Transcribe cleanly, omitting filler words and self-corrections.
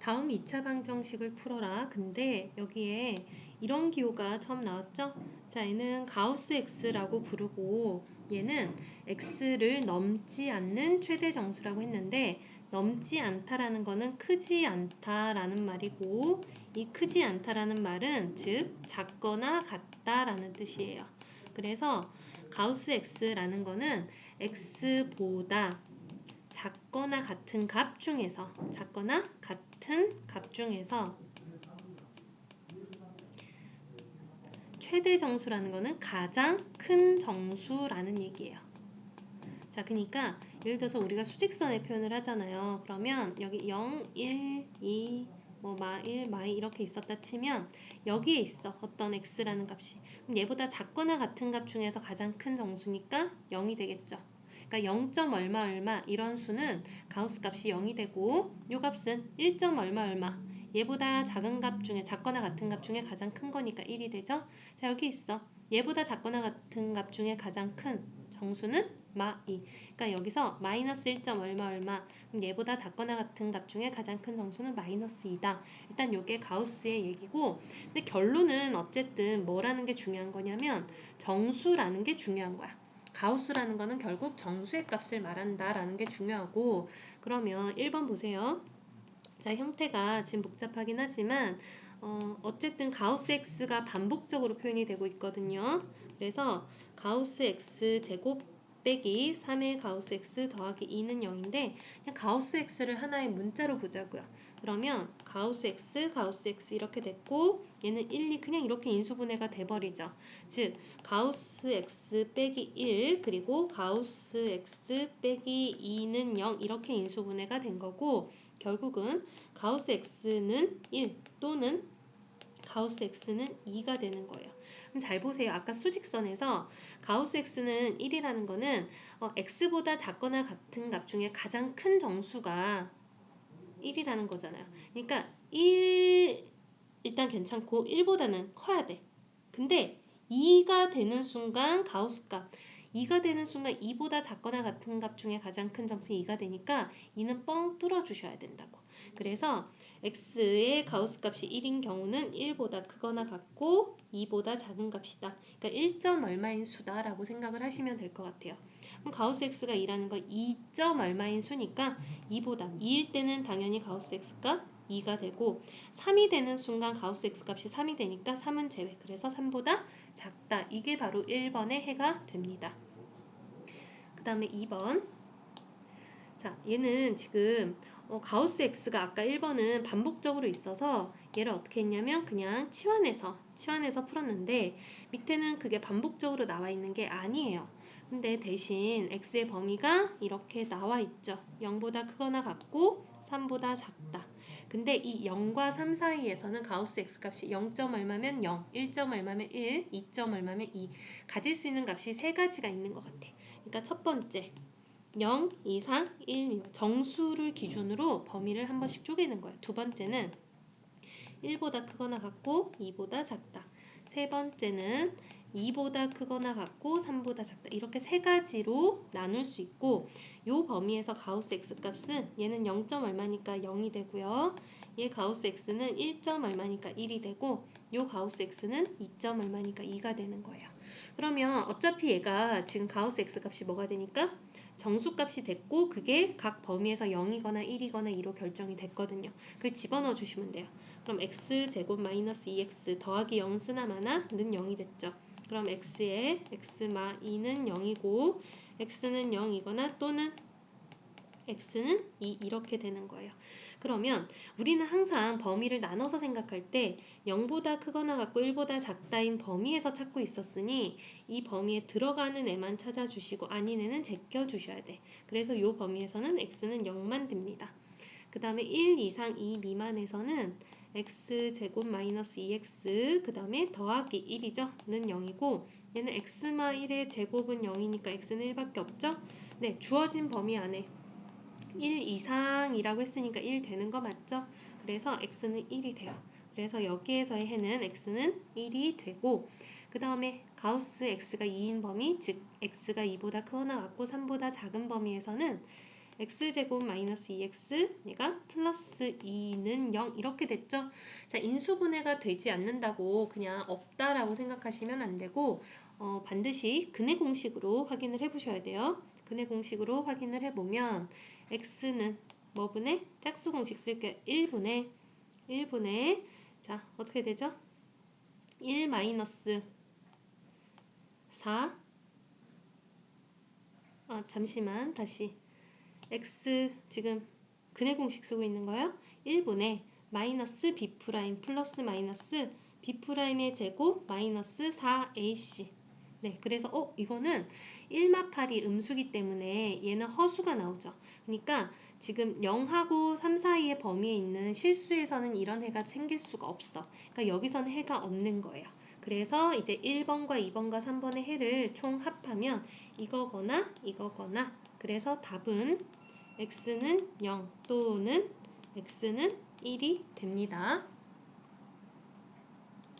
다음 2차 방정식을 풀어라. 근데 여기에 이런 기호가 처음 나왔죠? 자, 얘는 가우스 x라고 부르고 얘는 x를 넘지 않는 최대 정수라고 했는데 넘지 않다라는 거는 크지 않다라는 말이고 이 크지 않다라는 말은 즉 작거나 같다라는 뜻이에요. 그래서 가우스 x라는 거는 x보다 작거나 같은 값 중에서 최대 정수라는 거는 가장 큰 정수라는 얘기예요. 자, 그러니까 예를 들어서 우리가 수직선의 표현을 하잖아요. 그러면 여기 0, 1, 2, 마 1, 마 2 이렇게 있었다 치면 여기에 있어. 어떤 x라는 값이. 그럼 얘보다 작거나 같은 값 중에서 가장 큰 정수니까 0이 되겠죠. 그러니까 0. 얼마 얼마 이런 수는 가우스 값이 0이 되고 요 값은 1. 얼마 얘보다 작은 값 중에 작거나 같은 값 중에 가장 큰 거니까 1이 되죠. 자, 여기 있어. 얘보다 작거나 같은 값 중에 가장 큰 정수는 마2. 그러니까 여기서 마이너스 1. 얼마 그럼 얘보다 작거나 같은 값 중에 가장 큰 정수는 마이너스 2다. 일단 요게 가우스의 얘기고 근데 결론은 어쨌든 뭐라는 게 중요한 거냐면 정수라는 게 중요한 거야. 가우스라는 거는 결국 정수의 값을 말한다라는 게 중요하고 그러면 1번 보세요. 자, 형태가 지금 복잡하긴 하지만 어쨌든 가우스 x가 반복적으로 표현이 되고 있거든요. 그래서 가우스 x 제곱 빼기 3의 가우스 x 더하기 2는 0인데 그냥 가우스 x를 하나의 문자로 보자고요. 그러면 가우스 x 이렇게 됐고 얘는 1, 2 그냥 이렇게 인수분해가 돼버리죠. 즉 가우스 x 빼기 1 그리고 가우스 x 빼기 2는 0 이렇게 인수분해가 된 거고 결국은 가우스 x는 1 또는 가우스 x는 2가 되는 거예요. 그럼 잘 보세요. 아까 수직선에서 가우스 x는 1이라는 거는 x보다 작거나 같은 값 중에 가장 큰 정수가 1이라는 거잖아요. 그러니까 1 일단 괜찮고 1보다는 커야 돼. 근데 2가 되는 순간 가우스 값 2가 되는 순간 2보다 작거나 같은 값 중에 가장 큰 정수 2가 되니까 2는 뻥 뚫어 주셔야 된다고. 그래서 x의 가우스 값이 1인 경우는 1보다 크거나 같고 2보다 작은 값이다. 그러니까 1. 얼마인 수다라고 생각을 하시면 될 것 같아요. 그럼 가우스 x가 2라는 건 2. 얼마인 수니까 2보다 2일 때는 당연히 가우스 x가 2가 되고 3이 되는 순간 가우스 x 값이 3이 되니까 3은 제외. 그래서 3보다 작다. 이게 바로 1번의 해가 됩니다. 그 다음에 2번. 자, 얘는 지금 가우스 x가 아까 1번은 반복적으로 있어서 얘를 어떻게 했냐면 그냥 치환해서 풀었는데 밑에는 그게 반복적으로 나와 있는 게 아니에요. 근데 대신 x의 범위가 이렇게 나와 있죠. 0보다 크거나 같고 3보다 작다. 근데 이 0과 3 사이에서는 가우스 x 값이 0. 얼마면 0, 1. 얼마면 1, 2. 얼마면 2 가질 수 있는 값이 세 가지가 있는 것 같아. 그러니까 첫 번째 0 이상 1 미만 정수를 기준으로 범위를 한 번씩 쪼개는 거예요. 두 번째는 1보다 크거나 같고 2보다 작다. 세 번째는 2보다 크거나 같고 3보다 작다. 이렇게 세 가지로 나눌 수 있고 요 범위에서 가우스 x 값은 얘는 0. 얼마니까 0이 되고요. 얘 가우스 x는 1. 얼마니까 1이 되고 요 가우스 x는 2. 얼마니까 2가 되는 거예요. 그러면 어차피 얘가 지금 가우스 x 값이 뭐가 되니까 정수값이 됐고 그게 각 범위에서 0이거나 1이거나 2로 결정이 됐거든요. 그걸 집어넣어 주시면 돼요. 그럼 x제곱 마이너스 2x 더하기 0 쓰나 마나는 0이 됐죠. 그럼 x의 x마 2는 0이고 x는 0이거나 또는 x는 2 이렇게 되는 거예요. 그러면 우리는 항상 범위를 나눠서 생각할 때 0보다 크거나 같고 1보다 작다인 범위에서 찾고 있었으니 이 범위에 들어가는 애만 찾아주시고 아닌 애는 제껴주셔야 돼. 그래서 이 범위에서는 x는 0만 됩니다. 그 다음에 1 이상 2 미만에서는 x제곱 마이너스 2x 그 다음에 더하기 1이죠. 는 0이고 얘는 x마 1의 제곱은 0이니까 x는 1밖에 없죠. 네, 주어진 범위 안에 1 이상이라고 했으니까 1 되는 거 맞죠? 그래서 x는 1이 돼요. 그래서 여기에서의 해는 x는 1이 되고 그 다음에 가우스 x가 2인 범위 즉 x가 2보다 크거나 같고 3보다 작은 범위에서는 x제곱 마이너스 2x 얘가 플러스 2는 0 이렇게 됐죠? 자, 인수분해가 되지 않는다고 그냥 없다라고 생각하시면 안 되고 반드시 근해 공식으로 확인을 해보셔야 돼요. 근해 공식으로 확인을 해보면 x는 뭐 분의 짝수 공식 쓸게요. 1분의 자 어떻게 되죠? 1 마이너스 4 잠시만 다시 x 지금 근해 공식 쓰고 있는 거예요. 1분의 마이너스 b 프라임 플러스 마이너스 b 프라임의 제곱 마이너스 4ac. 네, 그래서 이거는 1마팔이 음수기 때문에 얘는 허수가 나오죠. 그러니까 지금 0하고 3 사이의 범위에 있는 실수에서는 이런 해가 생길 수가 없어. 그러니까 여기서는 해가 없는 거예요. 그래서 이제 1번과 2번과 3번의 해를 총 합하면 이거거나 이거거나 그래서 답은 x는 0 또는 x는 1이 됩니다.